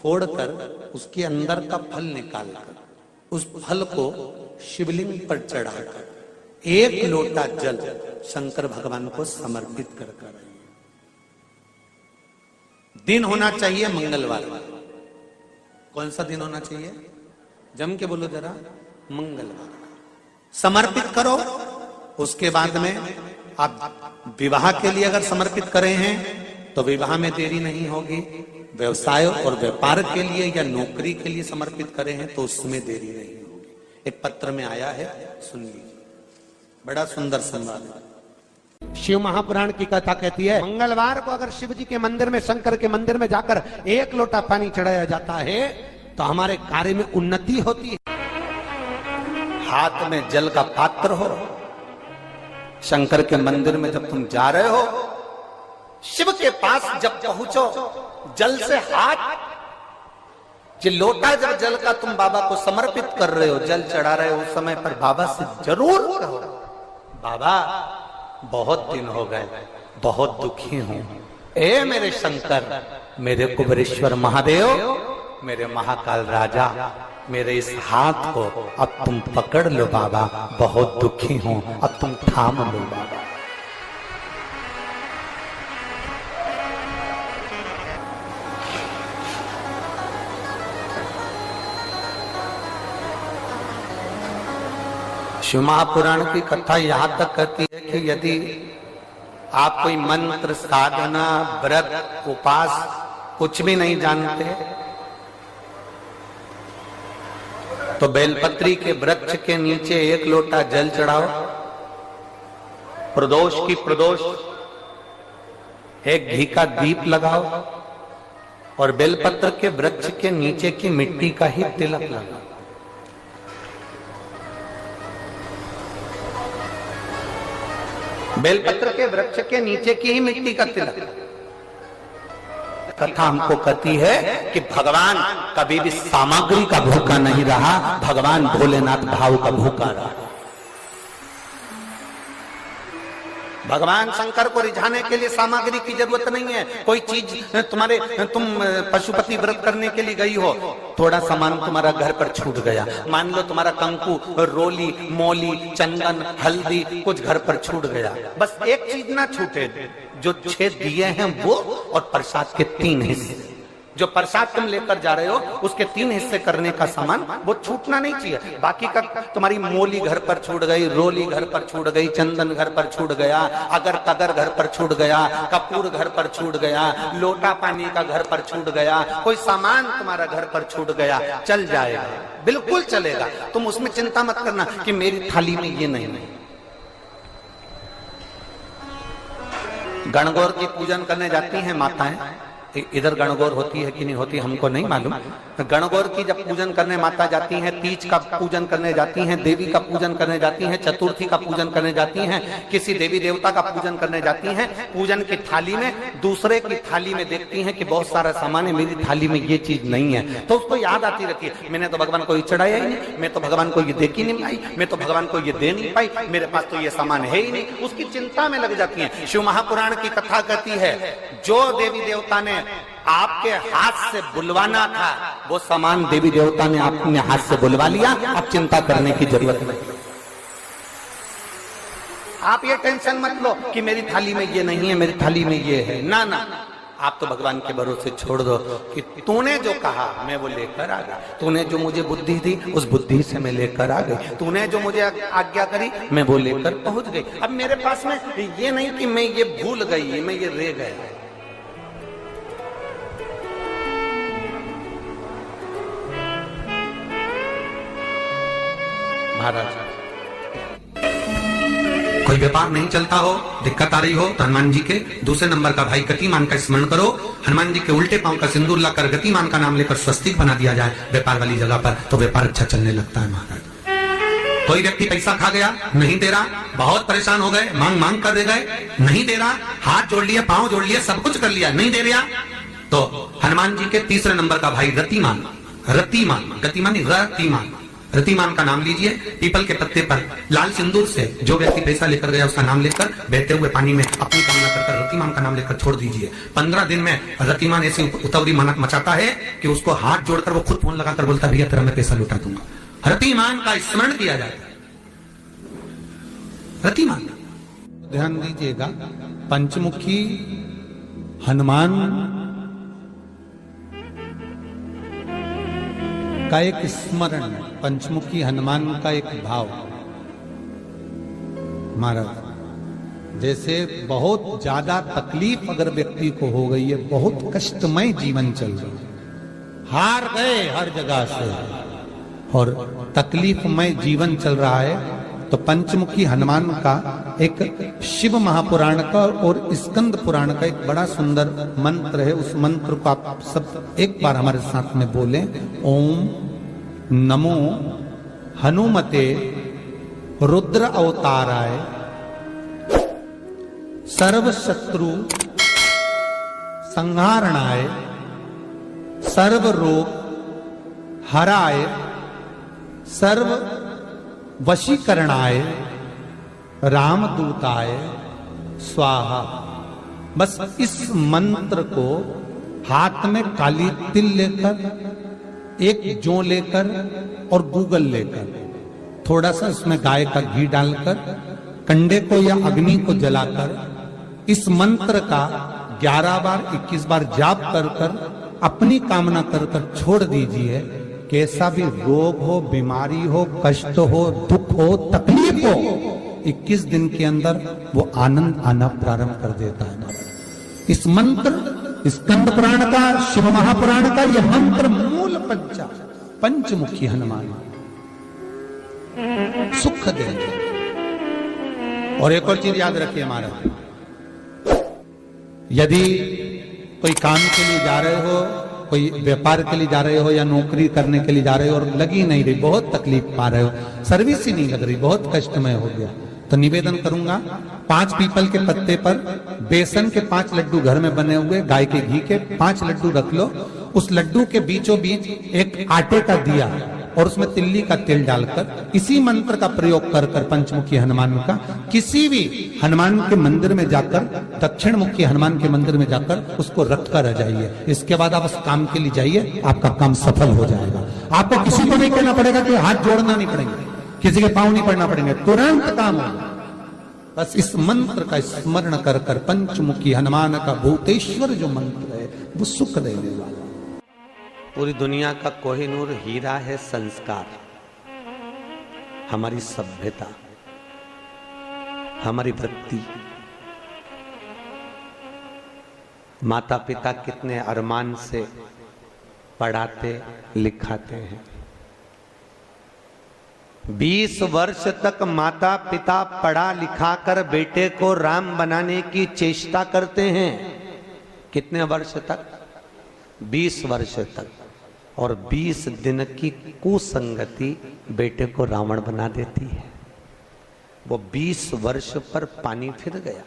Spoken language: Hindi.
फोड़कर उसके अंदर का फल निकालकर उस फल को शिवलिंग पर चढ़ाकर 1 लोटा जल शंकर भगवान को समर्पित कर कर। दिन होना चाहिए मंगलवार। कौन सा दिन होना चाहिए? जम के बोलो जरा, मंगलवार। समर्पित करो। उसके बाद में आप विवाह के लिए अगर समर्पित करे हैं तो विवाह में देरी नहीं होगी। व्यवसाय और व्यापार के लिए या नौकरी के लिए समर्पित करे हैं तो उसमें देरी नहीं होगी। एक पत्र में आया है, सुन लीजिए, बड़ा सुंदर संवाद है। शिव महापुराण की कथा कहती है, मंगलवार को अगर शिव जी के मंदिर में, शंकर के मंदिर में जाकर 1 लोटा पानी चढ़ाया जाता है तो हमारे कार्य में उन्नति होती है। हाथ में जल का पात्र हो, शंकर के मंदिर में जब तुम जा रहे हो, शिव के पास जब पहुंचो, जल से हाथ, ये लोटा जब जल का तुम बाबा को समर्पित कर रहे हो, जल चढ़ा रहे हो, उस समय पर बाबा से जरूर कहो, बाबा बहुत दिन हो गए, बहुत दुखी हूं, ए मेरे शंकर, मेरे कुबेरेश्वर महादेव, मेरे महाकाल राजा, मेरे इस हाथ को अब तुम पकड़ लो बाबा, बहुत दुखी हूं, अब तुम थाम लो बाबा। शिव महापुराण की कथा यहां तक कहती है कि यदि आप कोई मंत्र, साधना, व्रत, उपास कुछ भी नहीं जानते तो बेलपत्री के वृक्ष के नीचे 1 लोटा जल चढ़ाओ, प्रदोष की प्रदोष 1 घी का दीप लगाओ और बेलपत्र के वृक्ष के नीचे की मिट्टी का ही तिलक लगाओ। बेलपत्र के वृक्ष के नीचे की ही मिट्टी का तिलक। कथा हमको कहती है कि भगवान कभी भी सामग्री का भूखा नहीं रहा, भगवान भोलेनाथ भाव का भूखा रहा। भगवान शंकर को रिझाने के लिए सामग्री की जरूरत नहीं है। कोई चीज तुम पशुपति व्रत करने के लिए गई हो, थोड़ा सामान तुम्हारा घर पर छूट गया, मान लो तुम्हारा कंकु, रोली, मौली, चंदन, हल्दी कुछ घर पर छूट गया, बस एक चीज ना छूटे, जो 6 दिए हैं वो और प्रसाद के 3 हिस्से। जो प्रसाद तुम लेकर जा रहे हो उसके 3 हिस्से करने का सामान वो छूटना नहीं चाहिए। बाकी का तुम्हारी मोली घर पर छूट गई, रोली घर पर छूट गई, चंदन घर पर छूट गया, अगर तगर घर पर छूट गया, कपूर घर पर छूट गया, लोटा पानी का घर पर छूट गया, कोई सामान तुम्हारा घर पर छूट गया, चल जाएगा, बिल्कुल चलेगा। तुम उसमें चिंता मत करना कि मेरी थाली में ये नहीं। गणगौर की पूजन करने जाती हैं माताएं, इधर गणगौर होती है कि नहीं होती हमको नहीं मालूम। गणगौर की जब पूजन करने माता जाती हैं, तीज का पूजन करने जाती हैं, देवी का पूजन करने जाती हैं, चतुर्थी का पूजन करने जाती हैं, किसी देवी देवता का पूजन करने जाती हैं, पूजन की थाली में दूसरे की थाली में देखती हैं कि बहुत सारा सामान है, मेरी थाली में ये चीज नहीं है, तो उसको याद आती रहती है, मैंने तो भगवान को ये चढ़ाया ही नहीं, मैं तो भगवान को ये दे ही नहीं पाई, मैं तो भगवान को ये दे नहीं पाई, मेरे पास तो ये सामान है ही नहीं, उसकी चिंता में लग जाती है। शिव महापुराण की कथा कहती है, जो देवी देवता ने आपके हाथ से बुलवाना था वो सामान देवी देवता ने अपने हाथ से बुलवा लिया, अब चिंता करने की जरूरत नहीं। आप ये टेंशन मत लो कि मेरी थाली में ये नहीं है, मेरी थाली में ये है, ना ना, आप तो भगवान के भरोसे छोड़ दो कि तूने जो कहा मैं वो लेकर आ गया, तूने जो मुझे बुद्धि दी उस बुद्धि से मैं लेकर आ गई, तूने जो मुझे आज्ञा करी मैं वो लेकर पहुंच गई। अब मेरे पास में ये नहीं कि मैं ये भूल गई, मैं ये रह गया। महाराज कोई व्यापार नहीं चलता हो, दिक्कत आ रही हो तो हनुमान जी के दूसरे नंबर का भाई गतिमान का स्मरण करो, हनुमान जी के उल्टे पांव का सिंदूर लाकर गतिमान का नाम लेकर स्वस्तिक बना दिया जाए व्यापार वाली जगह पर, तो व्यापार अच्छा चलने लगता है। महाराज कोई व्यक्ति पैसा खा गया, नहीं दे रहा, बहुत परेशान हो गए, मांग मांग कर दे गए, नहीं दे रहा, हाथ जोड़ लिया, पांव जोड़ लिया, सब कुछ कर लिया, नहीं दे रहा, तो हनुमान जी के तीसरे नंबर का भाई रतिमान, रतिमान, गतिमान रतिमान, रतिमान का नाम लीजिए, पीपल के पत्ते पर लाल सिंदूर से जो व्यक्ति पैसा लेकर गया उसका नाम लेकर बहते हुए पानी में अपनी कामना कर रतिमान का नाम लेकर छोड़ दीजिए। 15 दिन में रतिमान ऐसी उतावली मचाता है कि उसको हाथ जोड़कर वो खुद फोन लगाकर बोलता है भैया तेरा मैं पैसा लुटा दूंगा। रतिमान का स्मरण किया जाता है। रतिमान ध्यान दीजिएगा, पंचमुखी हनुमान का एक स्मरण, पंचमुखी हनुमान का एक भाव। महाराज जैसे बहुत ज्यादा तकलीफ अगर व्यक्ति को हो गई है, बहुत कष्टमय जीवन चल रहा है, हार गए हर जगह से और तकलीफमय जीवन चल रहा है, तो पंचमुखी हनुमान का एक शिव महापुराण का और स्कंद पुराण का एक बड़ा सुंदर मंत्र है। उस मंत्र को आप सब एक बार हमारे साथ में बोलें। ओम नमो हनुमते रुद्र अवताराय सर्व शत्रु संहारणाय सर्व रोग हराय सर्व वशीकरणाय रामदूताय स्वाहा। बस इस मंत्र को हाथ में काली तिल लेकर, एक जौ लेकर और गूगल लेकर, थोड़ा सा उसमें गाय का घी डालकर, कंडे को या अग्नि को जलाकर इस मंत्र का 11 बार 21 बार जाप कर कर अपनी कामना कर कर छोड़ दीजिए। कैसा भी रोग हो, बीमारी हो, कष्ट हो, दुख हो, तकलीफ हो, 21 दिन के अंदर वो आनंद आना प्रारंभ कर देता है। इस मंत्र, स्कंद पुराण का, शिव महापुराण का यह मंत्र मूल पंचमुखी हनुमान सुख देंगे। और एक और चीज याद रखिए महाराज, यदि कोई काम के लिए जा रहे हो, कोई व्यापार के लिए जा रहे हो या नौकरी करने के लिए जा रहे हो और लगी नहीं रही, बहुत तकलीफ पा रहे हो, सर्विस ही नहीं लग रही, बहुत कष्टमय हो गया, तो निवेदन करूंगा 5 पीपल के पत्ते पर बेसन के 5 लड्डू घर में बने हुए, गाय के घी के 5 लड्डू रख लो। उस लड्डू के बीचों बीच एक आटे का दिया और उसमें तिल्ली का तेल डालकर इसी मंत्र का प्रयोग कर कर पंचमुखी हनुमान का किसी भी हनुमान के मंदिर में जाकर, दक्षिण मुखी हनुमान के मंदिर में जाकर उसको रख कर आ जाइए। इसके बाद आप उस काम के लिए जाइए, आपका काम सफल हो जाएगा। आपको किसी को नहीं कहना पड़ेगा कि हाथ जोड़ना नहीं पड़ेंगे, किसी के पांव नहीं पड़ना पड़ेंगे, तुरंत काम होगा। बस इस मंत्र का स्मरण कर कर पंचमुखी हनुमान का भूतेश्वर जो मंत्र है वो सुख देने वाला। पूरी दुनिया का कोहिनूर हीरा है संस्कार, हमारी सभ्यता, हमारी वृत्ति। माता पिता कितने अरमान से पढ़ाते लिखाते हैं। 20 वर्ष तक माता पिता पढ़ा लिखा कर बेटे को राम बनाने की चेष्टा करते हैं। कितने वर्ष तक? 20 वर्ष तक। और 20 दिन की कुसंगति बेटे को रावण बना देती है। वो 20 वर्ष पर पानी फिर गया।